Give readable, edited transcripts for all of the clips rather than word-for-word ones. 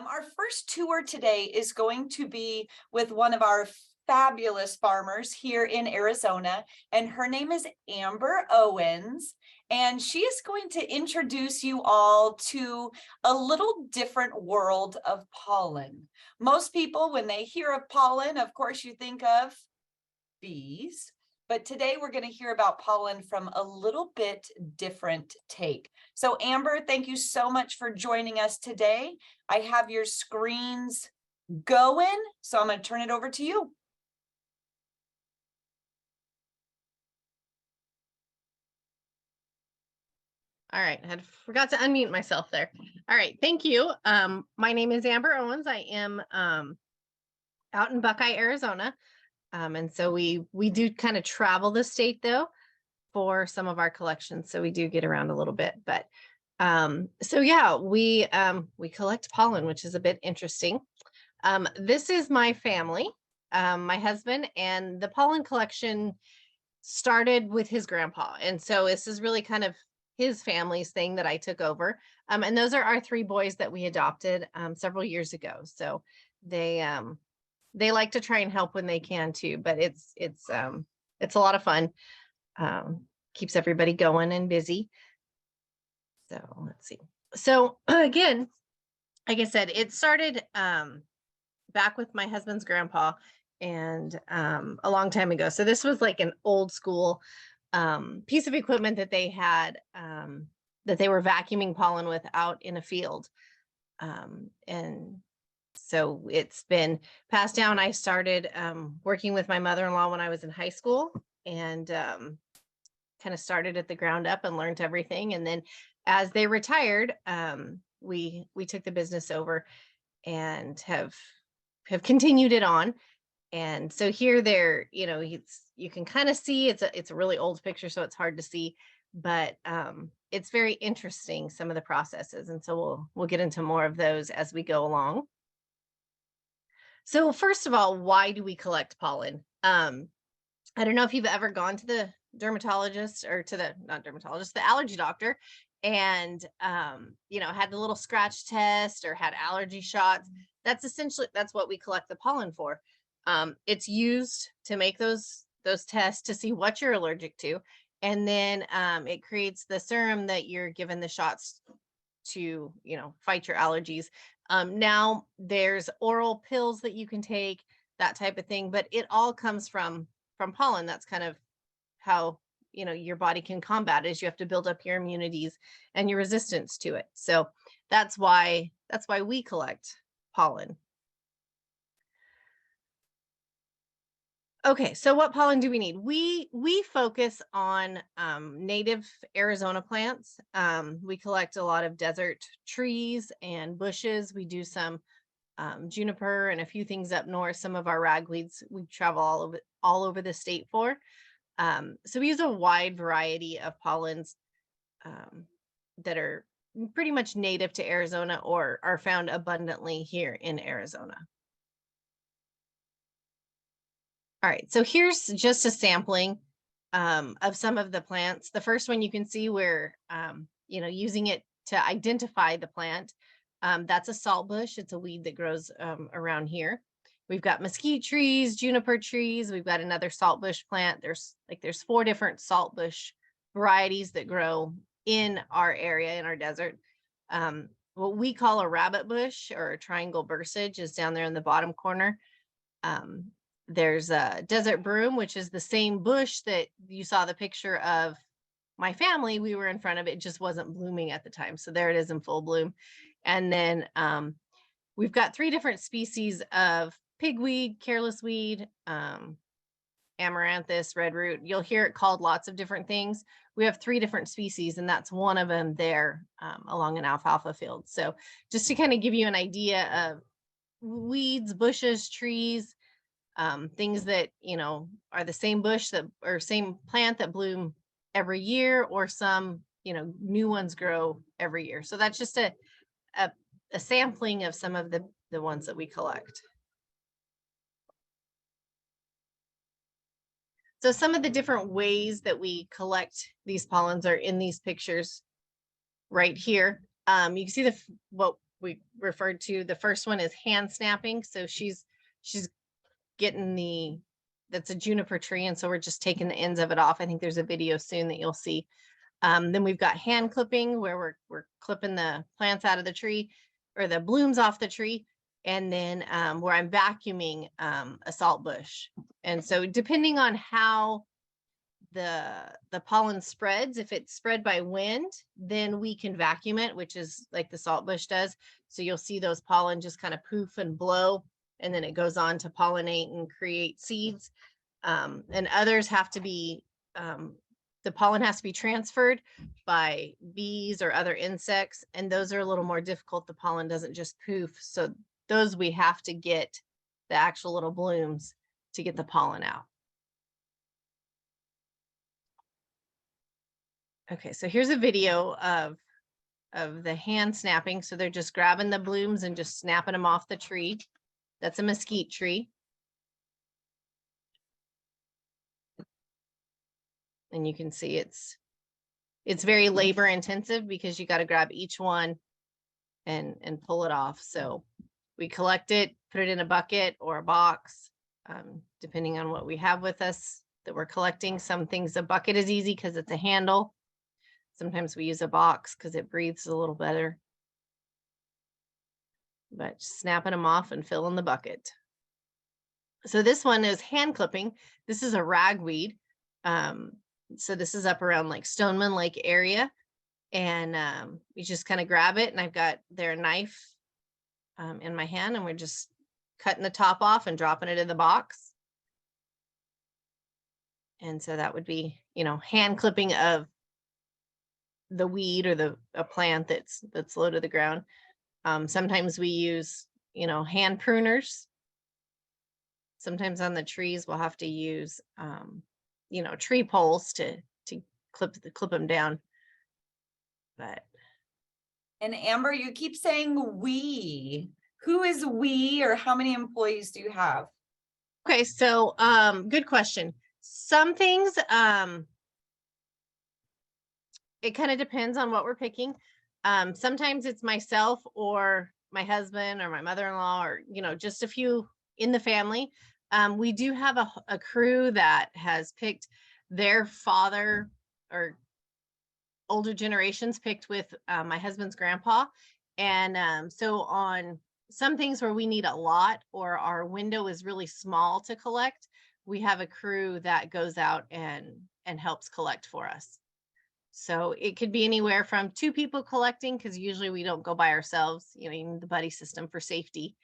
Our first tour today is going to be with one of our fabulous farmers here in Arizona, and her name is Amber Owens, and she is going to introduce you all to a little different world of pollen. Most people, when they hear of pollen, of course, you think of bees. But today we're going to hear about pollen from a little bit different take. So Amber, thank you so much for joining us today. I have your screens going, so I'm going to turn it over to you. All right, I forgot to unmute myself there. All right, thank you. My name is Amber Owens. I am out in Buckeye, Arizona. And so we do kind of travel the state though for some of our collections. So we do get around a little bit, but so yeah, we collect pollen, which is a bit interesting. This is my family, my husband, and the pollen collection started with his grandpa. And so this is really kind of his family's thing that I took over. And those are our three boys that we adopted several years ago. So they like to try and help when they can too, but it's a lot of fun. Keeps everybody going and busy. So let's see. So again, like I said, it started back with my husband's grandpa and a long time ago. So this was like an old school piece of equipment that they had that they were vacuuming pollen with out in a field. And so it's been passed down. I started working with my mother-in-law when I was in high school and kind of started at the ground up and learned everything. And then as they retired, we took the business over and have continued it on. And so here there, you can kind of see it's a really old picture, so it's hard to see, but it's very interesting, some of the processes. And so we'll get into more of those as we go along. So first of all, why do we collect pollen? I don't know if you've ever gone to the dermatologist or to the allergy doctor and, had the little scratch test or had allergy shots. That's what we collect the pollen for. It's used to make those tests to see what you're allergic to. And then it creates the serum that you're given the shots to, fight your allergies. Now there's oral pills that you can take, that type of thing, but it all comes from pollen. That's kind of how, your body can combat it, is you have to build up your immunities and your resistance to it. So that's why we collect pollen. Okay, so what pollen do we need? We focus on native Arizona plants. We collect a lot of desert trees and bushes. We do some juniper and a few things up north. Some of our ragweeds we travel all over the state for. So we use a wide variety of pollens that are pretty much native to Arizona or are found abundantly here in Arizona. All right, so here's just a sampling of some of the plants. The first one you can see we're, using it to identify the plant. That's a saltbush. It's a weed that grows around here. We've got mesquite trees, juniper trees. We've got another saltbush plant. There's 4 different saltbush varieties that grow in our area, in our desert. What we call a rabbit bush or a triangle bursage is down there in the bottom corner. There's a desert broom, which is the same bush that you saw the picture of my family. We were in front of it, just wasn't blooming at the time. So there it is in full bloom. And then we've got 3 different species of pigweed, careless weed, amaranthus, redroot. You'll hear it called lots of different things. We have 3 different species, and that's one of them there along an alfalfa field. So just to kind of give you an idea of weeds, bushes, trees, things that, are the same bush or same plant that bloom every year, or some, new ones grow every year. So that's just a sampling of some of the ones that we collect. So some of the different ways that we collect these pollens are in these pictures right here. You can see what referred to. The first one is hand snapping. So she's getting that's a juniper tree. And so we're just taking the ends of it off. I think there's a video soon that you'll see. Then we've got hand clipping where we're clipping the plants out of the tree or the blooms off the tree. And then where I'm vacuuming a salt bush. And so depending on how the pollen spreads, if it's spread by wind, then we can vacuum it, which is like the salt bush does. So you'll see those pollen just kind of poof and blow, and then it goes on to pollinate and create seeds. And others have to be, the pollen has to be transferred by bees or other insects, and those are a little more difficult. The pollen doesn't just poof. So those we have to get the actual little blooms to get the pollen out. Okay, so here's a video of the hand snapping. So they're just grabbing the blooms and just snapping them off the tree. That's a mesquite tree. And you can see it's very labor intensive because you got to grab each one and pull it off. So we collect it, put it in a bucket or a box, depending on what we have with us that we're collecting. Some things, a bucket is easy because it's a handle. Sometimes we use a box because it breathes a little better. But snapping them off and filling the bucket. So this one is hand clipping. This is a ragweed. So this is up around like Stoneman Lake area. And you just kind of grab it. And I've got their knife in my hand, and we're just cutting the top off and dropping it in the box. And so that would be, hand clipping of the weed or a plant that's low to the ground. Sometimes we use, hand pruners. Sometimes on the trees we'll have to use, tree poles to clip them down. But. And Amber, you keep saying we. Who is we, or how many employees do you have? Okay, so good question. Some things, it kind of depends on what we're picking. Sometimes it's myself or my husband or my mother-in-law or, just a few in the family. We do have a crew that has picked their father or older generations picked with my husband's grandpa. And so on some things where we need a lot or our window is really small to collect, we have a crew that goes out and helps collect for us. So it could be anywhere from 2 people collecting, because usually we don't go by ourselves, you need the buddy system for safety.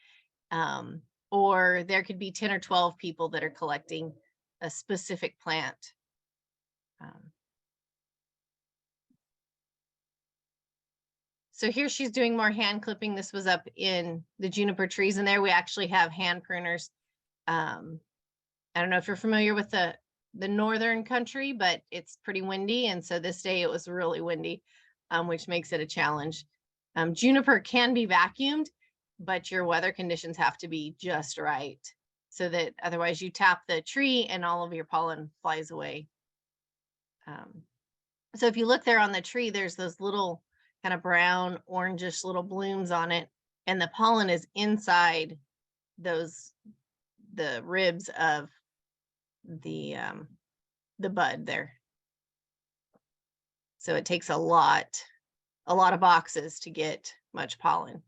Or there could be 10 or 12 people that are collecting a specific plant. So here she's doing more hand clipping. This was up in the juniper trees, and there we actually have hand pruners. I don't know if you're familiar with the northern country, but it's pretty windy. And so this day it was really windy, which makes it a challenge. Juniper can be vacuumed, but your weather conditions have to be just right, so that otherwise you tap the tree and all of your pollen flies away. So if you look there on the tree, there's those little kind of brown, orangish little blooms on it, and the pollen is inside the ribs of the bud there. So it takes a lot of boxes to get much pollen.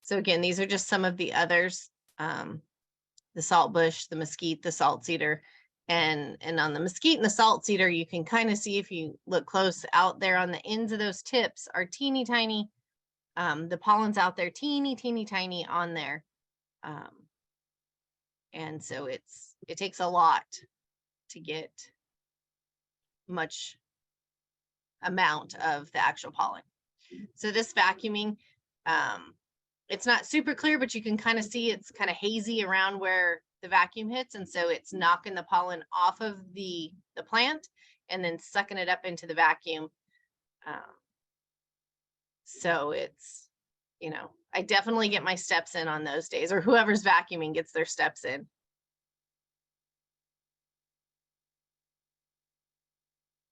So again, these are just some of the others, the salt bush, the mesquite, the salt cedar. And on the mesquite and the salt cedar, you can kind of see, if you look close out there on the ends of those tips are teeny tiny. The pollen's out there teeny tiny on there. And so it takes a lot to get much amount of the actual pollen. So this vacuuming, it's not super clear, but you can kind of see it's kind of hazy around where the vacuum hits. And so it's knocking the pollen off of the plant and then sucking it up into the vacuum. So it's, I definitely get my steps in on those days, or whoever's vacuuming gets their steps in.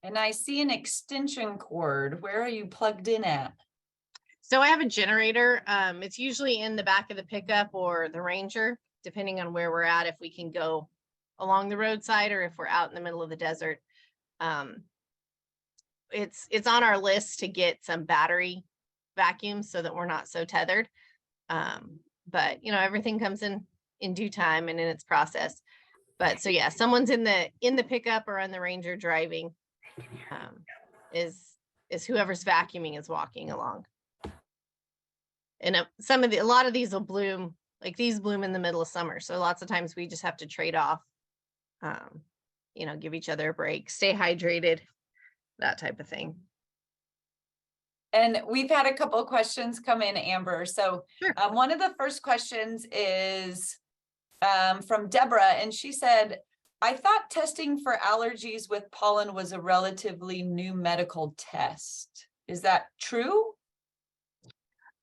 And I see an extension cord. Where are you plugged in at? So I have a generator. It's usually in the back of the pickup or the Ranger, depending on where we're at, if we can go along the roadside or if we're out in the middle of the desert. Um, it's on our list to get some battery vacuums so that we're not so tethered. But you know, everything comes in due time and in its process. But so yeah, someone's in the pickup or on the Ranger driving, is whoever's vacuuming is walking along. And a lot of these will bloom, like these bloom in the middle of summer. So lots of times we just have to trade off, you know, give each other a break, stay hydrated, that type of thing. And we've had a couple of questions come in, Amber. So Sure. one of the first questions is from Deborah, and she said, I thought testing for allergies with pollen was a relatively new medical test. Is that true?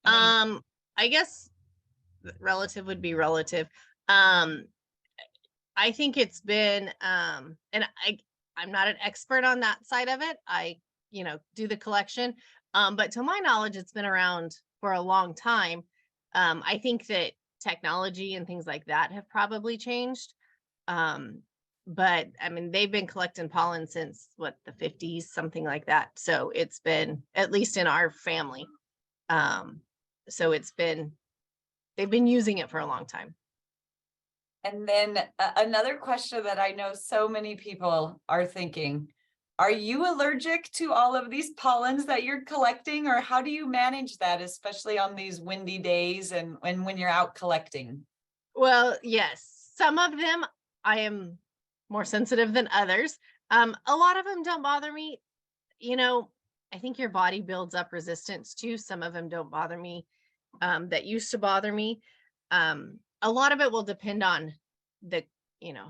I guess relative would be relative. I think it's been, and I'm not an expert on that side of it. I, you know, do the collection. But to my knowledge, it's been around for a long time. I think that technology and things like that have probably changed. But I mean, they've been collecting pollen since what, the 50s, something like that. So it's been, at least in our family. So they've been using it for a long time. And then another question that I know so many people are thinking, are you allergic to all of these pollens that you're collecting, or how do you manage that, especially on these windy days and when you're out collecting? Well, yes, some of them I am more sensitive than others. A lot of them don't bother me. You know, I think your body builds up resistance to some of them. Don't bother me. That used to bother me. A lot of it will depend on the, you know,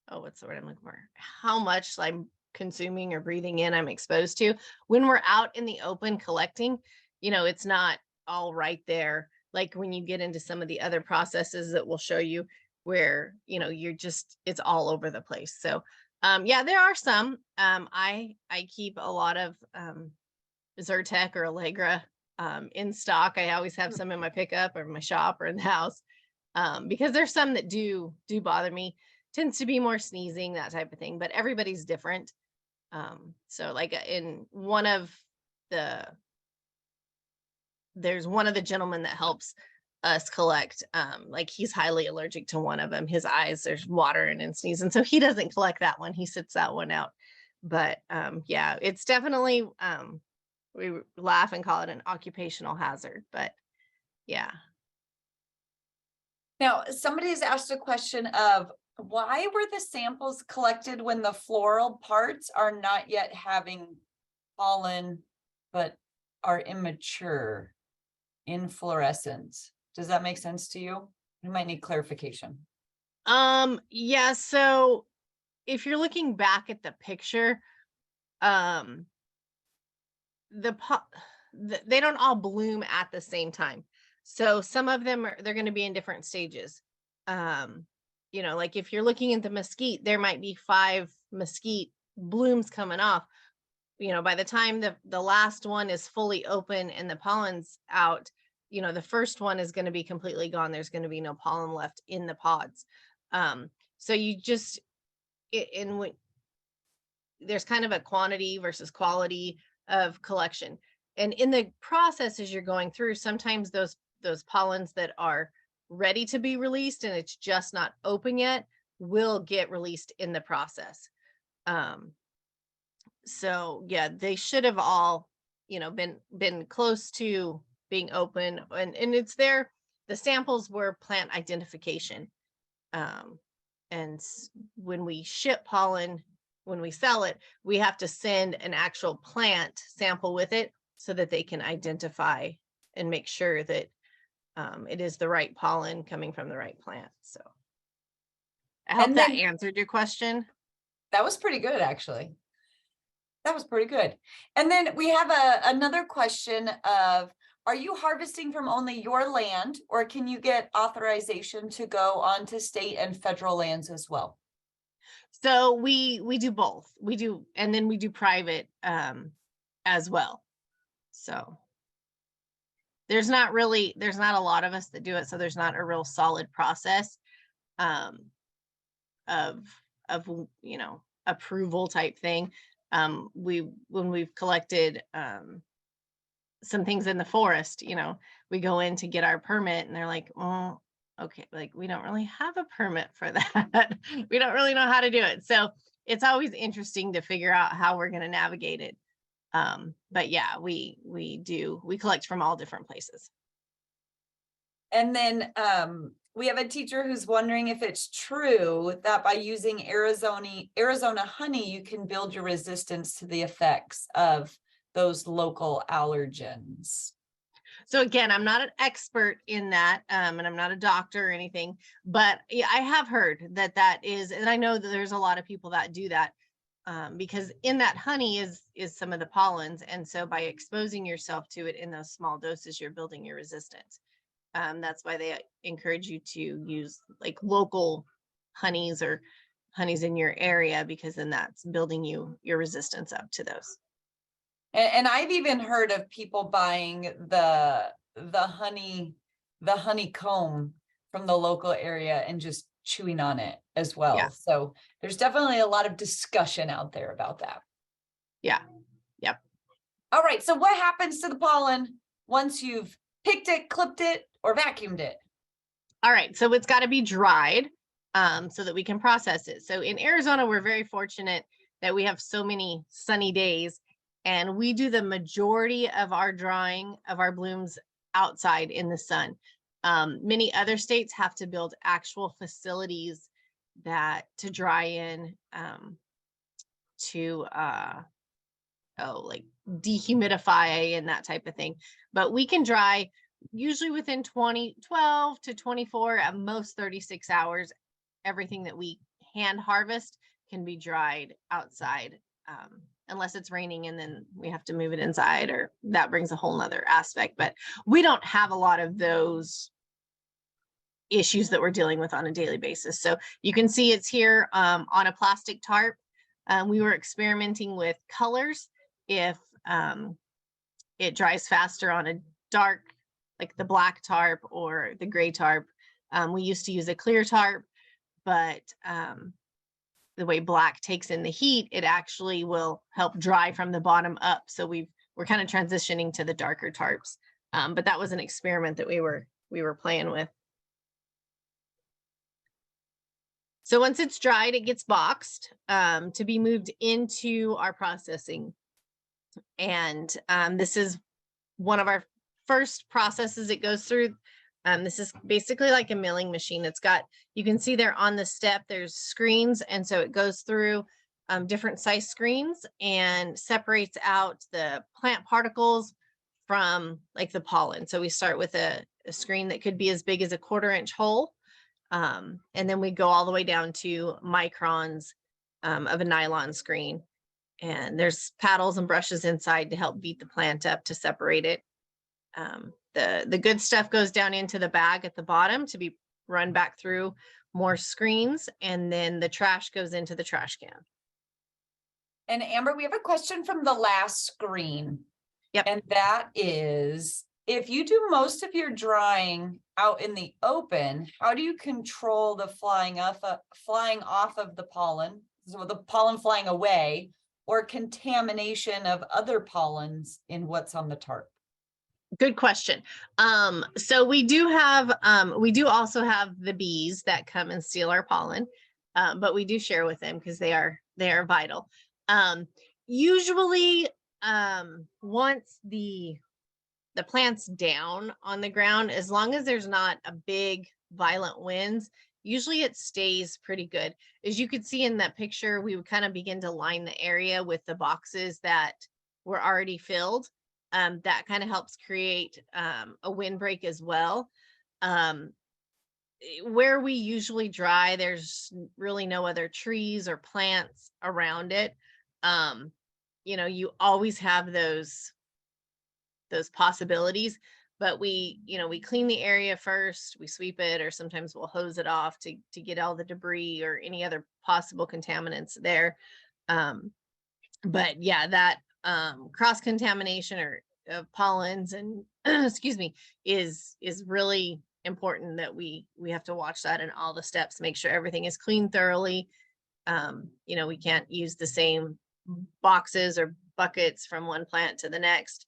what's the word I'm looking for? How much I'm consuming or breathing in, I'm exposed to. When we're out in the open collecting, you know, it's not all right there. Like when you get into some of the other processes that will show you where, you know, it's all over the place. So, yeah, there are some. I keep a lot of Zyrtec or Allegra in stock. I always have some in my pickup or my shop or in the house, because there's some that do bother me. Tends to be more sneezing, that type of thing, but everybody's different. So like in there's one of the gentlemen that helps us collect, like he's highly allergic to one of them. His eyes, there's water and sneezing, so he doesn't collect that one. He sits that one out. But yeah, it's definitely, we laugh and call it an occupational hazard, but yeah. Now, somebody has asked a question of why were the samples collected when the floral parts are not yet having pollen, but are immature inflorescence? Does that make sense to you? You might need clarification. Yeah, so if you're looking back at the picture, they don't all bloom at the same time. So some of them they're going to be in different stages. You know, like if you're looking at the mesquite, there might be 5 mesquite blooms coming off. You know, by the time the last one is fully open and the pollen's out, you know, the first one is going to be completely gone. There's going to be no pollen left in the pods. So you just, there's kind of a quantity versus quality of collection. And in the process, as you're going through, sometimes those pollens that are ready to be released and it's just not open yet will get released in the process. So yeah, they should have all, you know, been close to being open, and it's there. The samples were plant identification. And when we ship pollen, when we sell it, we have to send an actual plant sample with it so that they can identify and make sure that it is the right pollen coming from the right plant. So I hope that answered your question. That was pretty good, actually. That was pretty good. And then we have another question of, are you harvesting from only your land, or can you get authorization to go onto state and federal lands as well? So we do both. We do, and then we do private as well. So there's not a lot of us that do it, so there's not a real solid process um, of approval type thing. When we've collected some things in the forest, we go in to get our permit and they're like, oh, okay, like we don't really have a permit for that. We don't really know how to do it. So it's always interesting to figure out how we're going to navigate it. But yeah, we collect from all different places. And then we have a teacher who's wondering if it's true that by using Arizona honey, you can build your resistance to the effects of those local allergens. So again, I'm not an expert in that, and I'm not a doctor or anything, but yeah, I have heard that is, and I know that there's a lot of people that do that, because in that honey is some of the pollens, and so by exposing yourself to it in those small doses, you're building your resistance. That's why they encourage you to use like local honeys or honeys in your area, because then that's building your resistance up to those. And I've even heard of people buying the honeycomb from the local area and just chewing on it as well. Yeah. So there's definitely a lot of discussion out there about that. Yeah. Yep. All right. So what happens to the pollen once you've picked it, clipped it, or vacuumed it? All right. So it's got to be dried so that we can process it. So in Arizona, we're very fortunate that we have so many sunny days, and we do the majority of our drying of our blooms outside in the sun. Many other states have to build actual facilities to dry in, to like dehumidify and that type of thing. But we can dry usually within 12 to 24, at most 36 hours. Everything that we hand harvest can be dried outside, unless it's raining and then we have to move it inside, or that brings a whole nother aspect. But we don't have a lot of those issues that we're dealing with on a daily basis. So you can see it's here on a plastic tarp. We were experimenting with colors. If it dries faster on a dark, like the black tarp or the gray tarp. We used to use a clear tarp, but the way black takes in the heat, it actually will help dry from the bottom up. So we're kind of transitioning to the darker tarps. But that was an experiment that we were playing with. So once it's dried, it gets boxed to be moved into our processing. And this is one of our first processes it goes through. This is basically like a milling machine. You can see there on the step, there's screens. And so it goes through different size screens and separates out the plant particles from like the pollen. So we start with a screen that could be as big as a 1/4 inch hole. And then we go all the way down to microns of a nylon screen. And there's paddles and brushes inside to help beat the plant up to separate it. The good stuff goes down into the bag at the bottom to be run back through more screens, and then the trash goes into the trash can. And Amber, we have a question from the last screen. Yep. And that is, if you do most of your drying out in the open, how do you control the flying off of the pollen, so the pollen flying away, or contamination of other pollens in what's on the tarp? Good question. So we do also have the bees that come and steal our pollen, but we do share with them because they are vital. Usually, once the plant's down on the ground, as long as there's not a big violent winds, usually it stays pretty good. As you could see in that picture, we would kind of begin to line the area with the boxes that were already filled. That kind of helps create a windbreak as well. Where we usually dry, there's really no other trees or plants around it. You always have those possibilities, but we clean the area first, we sweep it, or sometimes we'll hose it off to get all the debris or any other possible contaminants there. But yeah, that cross contamination of pollens and excuse me, is really important, that we have to watch that in all the steps, make sure everything is cleaned thoroughly. You know, we can't use the same boxes or buckets from one plant to the next,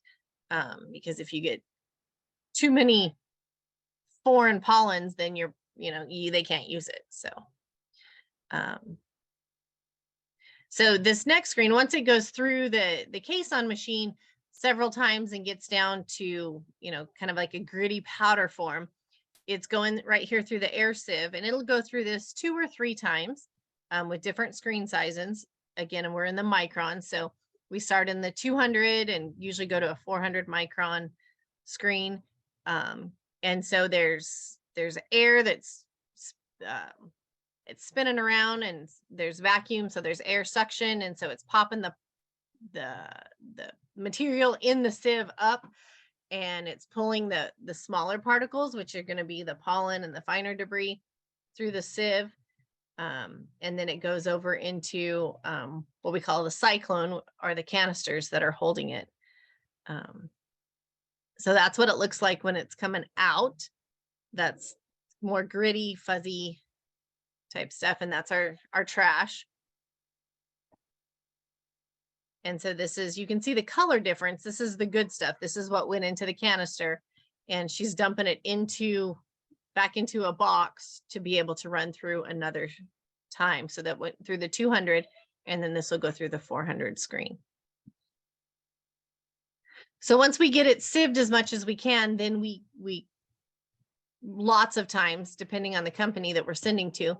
because if you get too many foreign pollens, then they can't use it. So this next screen, once it goes through the caisson machine several times and gets down to, kind of like a gritty powder form, it's going right here through the air sieve, and it'll go through this 2 or 3 times with different screen sizes. Again, and we're in the micron, so we start in the 200 and usually go to a 400 micron screen. And so there's air that's it's spinning around, and there's vacuum, so there's air suction, and so it's popping the material in the sieve up, and it's pulling the smaller particles, which are going to be the pollen and the finer debris, through the sieve. And then it goes over into what we call the cyclone, or the canisters that are holding it. So that's what it looks like when it's coming out. That's more gritty, fuzzy type stuff, and that's our trash. And so this is, you can see the color difference. This is the good stuff. This is what went into the canister, and she's dumping it back into a box to be able to run through another time. So that went through the 200, and then this will go through the 400 screen. So once we get it sieved as much as we can, then we lots of times, depending on the company that we're sending to,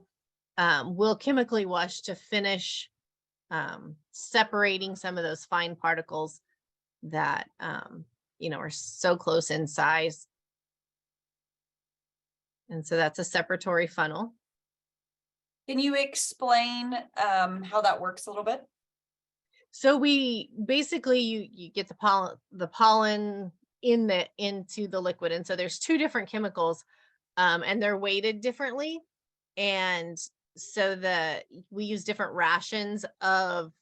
we'll chemically wash to finish separating some of those fine particles that are so close in size. And so that's a separatory funnel. Can you explain how that works a little bit? So we basically, you get the pollen into the liquid, and so there's 2 different chemicals, and they're weighted differently, and so we use different rations of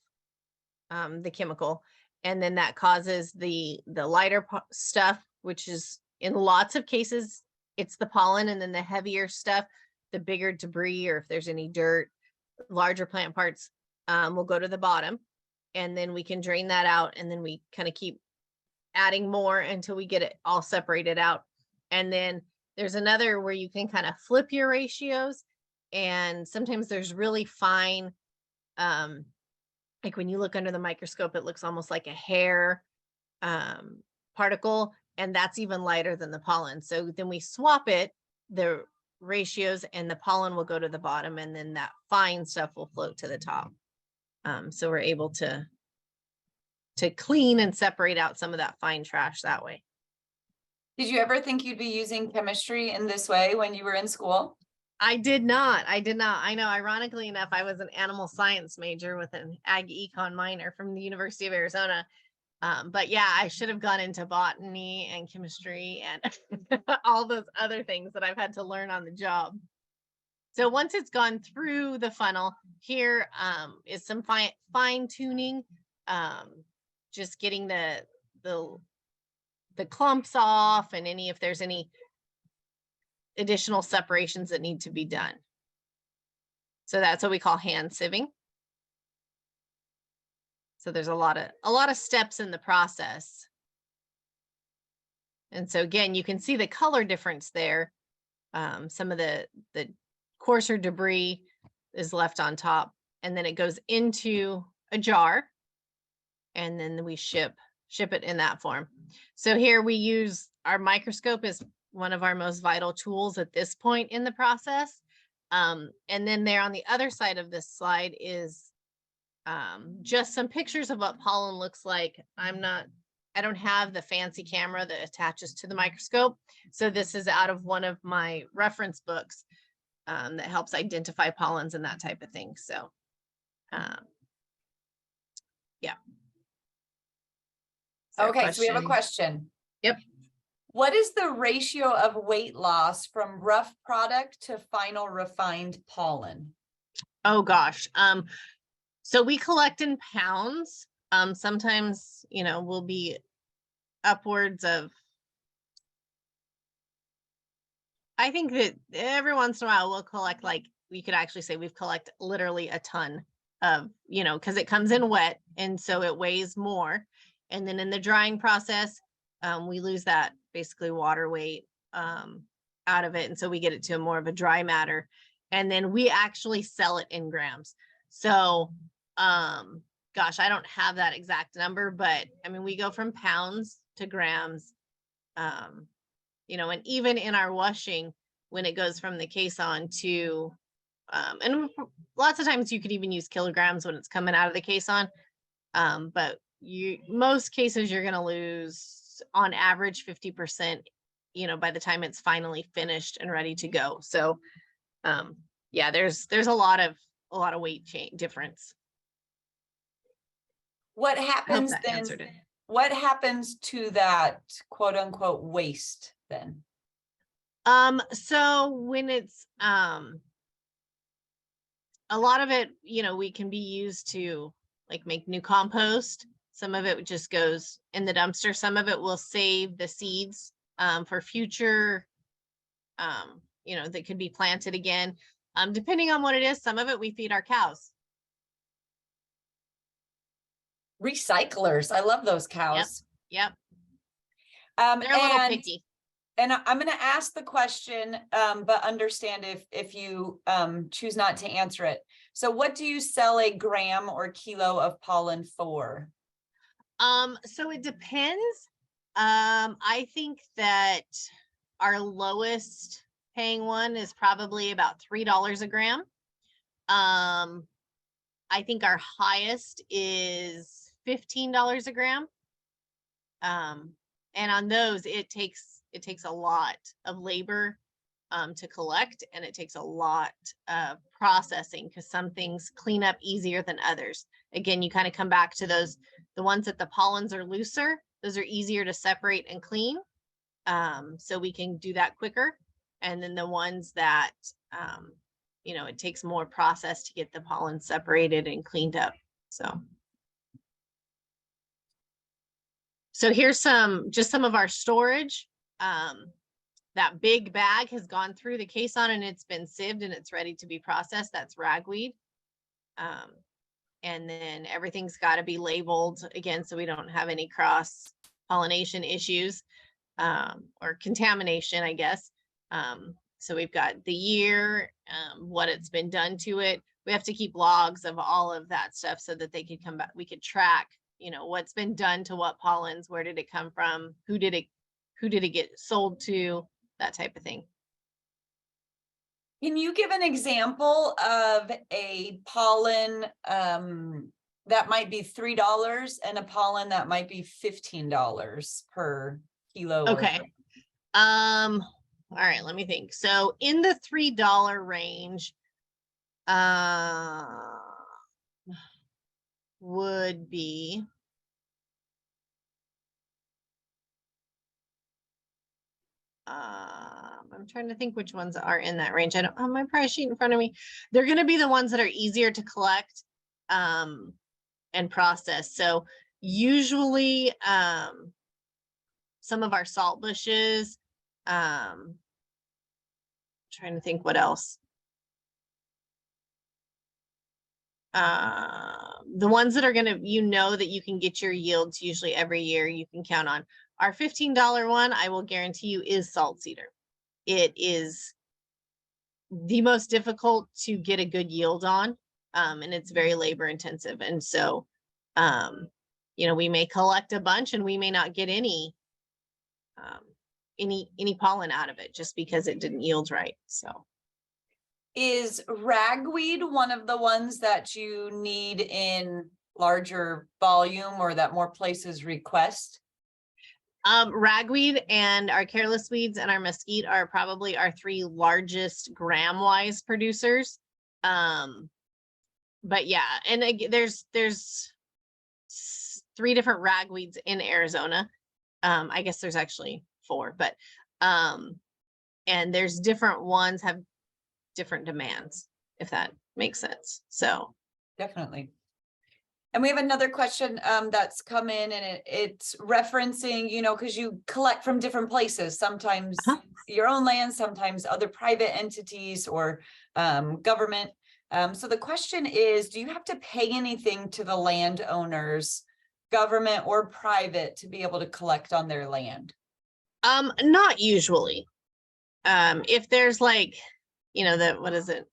the chemical, and then that causes the lighter stuff, which is, in lots of cases, it's the pollen, and then the heavier stuff, the bigger debris, or if there's any dirt, larger plant parts, will go to the bottom, and then we can drain that out, and then we kind of keep adding more until we get it all separated out. And then there's another where you can kind of flip your ratios, and sometimes there's really fine, like when you look under the microscope, it looks almost like a hair particle, and that's even lighter than the pollen. So then we swap the ratios, and the pollen will go to the bottom, and then that fine stuff will float to the top. So we're able to clean and separate out some of that fine trash that way. Did you ever think you'd be using chemistry in this way when you were in school? I did not. I know, ironically enough, I was an animal science major with an ag econ minor from the University of Arizona. But yeah, I should have gone into botany and chemistry and all those other things that I've had to learn on the job. So once it's gone through the funnel, here is some fine tuning, just getting the clumps off, and if there's any additional separations that need to be done. So that's what we call hand sieving. So there's a lot of steps in the process. And so again, you can see the color difference there. Some of the coarser debris is left on top, and then it goes into a jar, and then we ship it in that form. So here we use our microscope as one of our most vital tools at this point in the process. And then there on the other side of this slide is just some pictures of what pollen looks like. I don't have the fancy camera that attaches to the microscope. So this is out of one of my reference books that helps identify pollens and that type of thing. So, yeah. Okay, so we have a question. Yep. What is the ratio of weight loss from rough product to final refined pollen? Oh gosh. So we collect in pounds. Sometimes, we'll be upwards of I think that every once in a while we'll collect, like, we could actually say we've collected literally a ton of, because it comes in wet and so it weighs more. And then in the drying process, we lose that basically water weight out of it. And so we get it to more of a dry matter. And then we actually sell it in grams. So, gosh, I don't have that exact number, but I mean, we go from pounds to grams. And even in our washing, when it goes from the caisson to, and lots of times you could even use kilograms when it's coming out of the caisson. But most cases you're going to lose on average 50%, by the time it's finally finished and ready to go. So, yeah, there's a lot of weight difference. What I hope happens that then? answered it. What happens to that quote unquote waste then? So when it's, a lot of it, we can be used to like make new compost. Some of it just goes in the dumpster. Some of it will save the seeds, for future, that could be planted again. Depending on what it is, some of it we feed our cows. Recyclers. I love those cows. Yep. They're a little picky. And I'm going to ask the question, but understand if you choose not to answer it. So what do you sell a gram or kilo of pollen for? So it depends. I think that our lowest paying one is probably about $3 a gram. I think our highest is $15 a gram. And on those, it takes a lot of labor to collect, and it takes a lot of processing because some things clean up easier than others. Again, you kind of come back to the ones that the pollens are looser. Those are easier to separate and clean. So we can do that quicker. And then the ones that, it takes more process to get the pollen separated and cleaned up. So here's some of our storage. That big bag has gone through the caisson and it's been sieved and it's ready to be processed. That's ragweed. And then everything's got to be labeled again, so we don't have any cross pollination issues, or contamination, I guess. So we've got the year, what it's been done to it. We have to keep logs of all of that stuff so that they could come back. We could track, what's been done to what pollens, where did it come from? Who did it get sold to? That type of thing. Can you give an example of a pollen that might be $3 and a pollen that might be $15 per kilo? Okay. All right, let me think. So in the $3 range, would be I'm trying to think which ones are in that range. I don't have my price sheet in front of me. They're going to be the ones that are easier to collect and process. So usually some of our salt bushes, trying to think what else. The ones that are going to, that you can get your yields usually every year, you can count on. Our $15 one, I will guarantee you, is salt cedar. It is the most difficult to get a good yield on, and it's very labor intensive. And so, we may collect a bunch and we may not get any pollen out of it just because it didn't yield right. So. Is ragweed one of the ones that you need in larger volume or that more places request? Ragweed and our careless weeds and our mesquite are probably our three largest gram-wise producers. But yeah, and there's 3 different ragweeds in Arizona. I guess there's actually 4, but and there's different ones have different demands, if that makes sense. So definitely. And we have another question that's come in, and it's referencing, because you collect from different places. Sometimes your own land, sometimes other private entities or government. So the question is, do you have to pay anything to the landowners, government or private, to be able to collect on their land? Not usually. If there's like, what is it?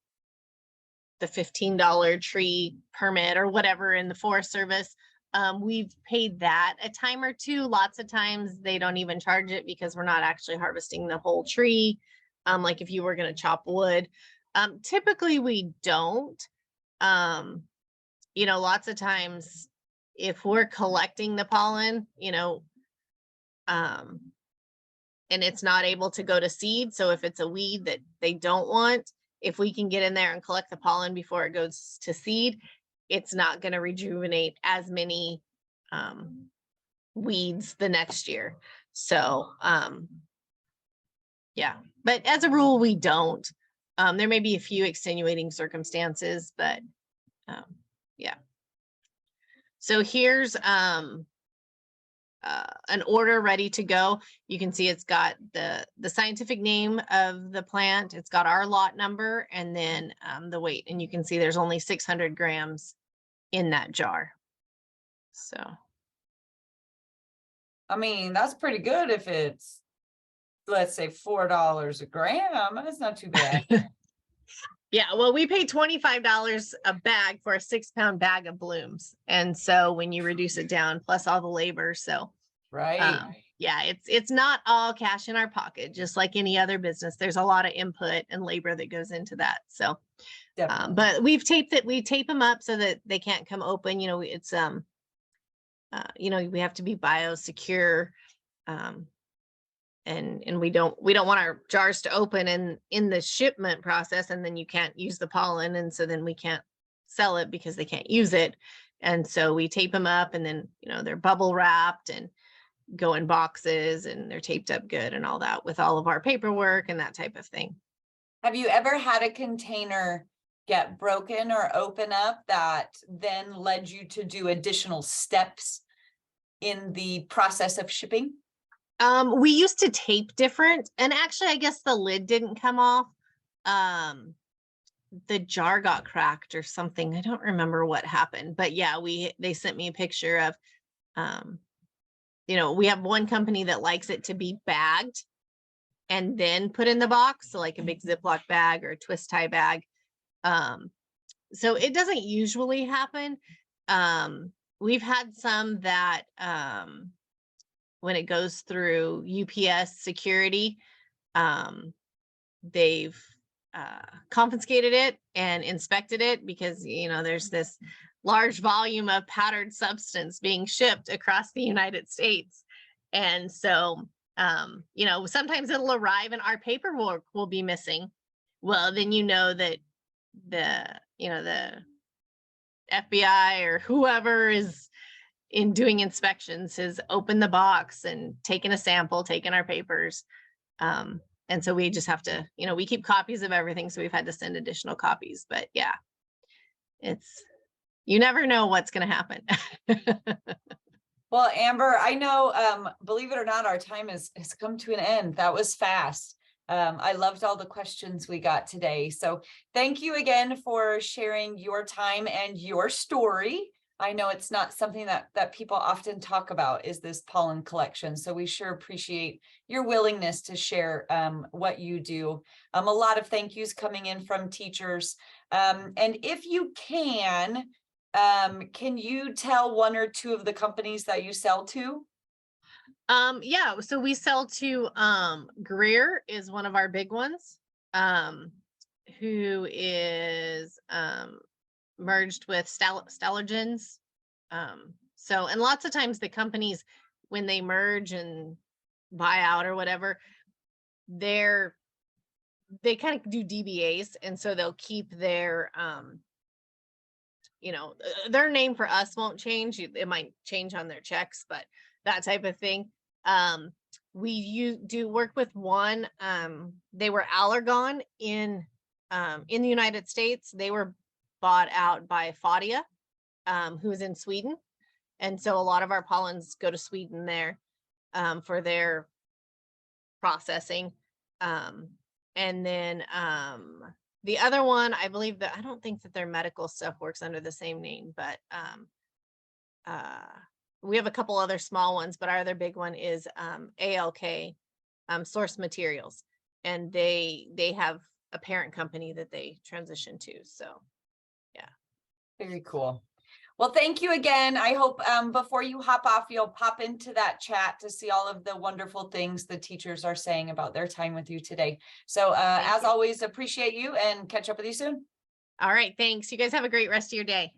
The $15 tree permit or whatever in the Forest Service, we've paid that a time or two. Lots of times they don't even charge it because we're not actually harvesting the whole tree. Like if you were going to chop wood, typically we don't. Lots of times if we're collecting the pollen, and it's not able to go to seed. So if it's a weed that they don't want, if we can get in there and collect the pollen before it goes to seed, it's not going to rejuvenate as many weeds the next year. So, yeah, but as a rule, we don't. There may be a few extenuating circumstances, but yeah. So here's an order ready to go. You can see it's got the scientific name of the plant. It's got our lot number and then the weight. And you can see there's only 600 grams in that jar. So. I mean, that's pretty good if it's, let's say, $4 a gram. That's not too bad. Yeah, well, we pay $25 a bag for a 6-pound bag of blooms. And so when you reduce it down, plus all the labor, so right. Yeah, it's not all cash in our pocket, just like any other business. There's a lot of input and labor that goes into that. So but we tape them up so that they can't come open. It's we have to be biosecure. And we don't want our jars to open in the shipment process, and then you can't use the pollen, and so then we can't sell it because they can't use it. And so we tape them up, and then they're bubble wrapped and go in boxes, and they're taped up good and all that with all of our paperwork and that type of thing. Have you ever had a container get broken or open up that then led you to do additional steps in the process of shipping? We used to tape different, and actually I guess the lid didn't come off. The jar got cracked or something. I don't remember what happened, but yeah, they sent me a picture of we have one company that likes it to be bagged and then put in the box, so like a big Ziploc bag or a twist tie bag. So it doesn't usually happen. We've had some that when it goes through UPS security, they've confiscated it and inspected it because there's this large volume of powdered substance being shipped across the United States. And so sometimes it'll arrive and our paperwork will be missing. Well, then that the FBI or whoever is in doing inspections has opened the box and taken a sample, taken our papers. And so we just have to, we keep copies of everything. So we've had to send additional copies, but yeah, you never know what's going to happen. Well, Amber, I know, believe it or not, our time has come to an end. That was fast. I loved all the questions we got today. So thank you again for sharing your time and your story. I know it's not something that people often talk about, is this pollen collection. So we sure appreciate your willingness to share what you do. A lot of thank yous coming in from teachers. And if you can you tell one or two of the companies that you sell to? Yeah, so we sell to Greer is one of our big ones, who is merged with Stellargens. And lots of times the companies, when they merge and buy out or whatever, they kind of do DBAs, and so they'll keep their their name for us won't change. It might change on their checks, but that type of thing. We do work with one. They were Allergon in the United States. They were bought out by Fadia, who's in Sweden. And so a lot of our pollens go to Sweden there for their processing. And then the other one, I believe that I don't think that their medical stuff works under the same name, but we have a couple other small ones, but our other big one is ALK, Source Materials, and they have a parent company that they transition to. So yeah. Very cool. Well, thank you again. I hope before you hop off, you'll pop into that chat to see all of the wonderful things the teachers are saying about their time with you today. So as always, appreciate you and catch up with you soon. All right. Thanks. You guys have a great rest of your day.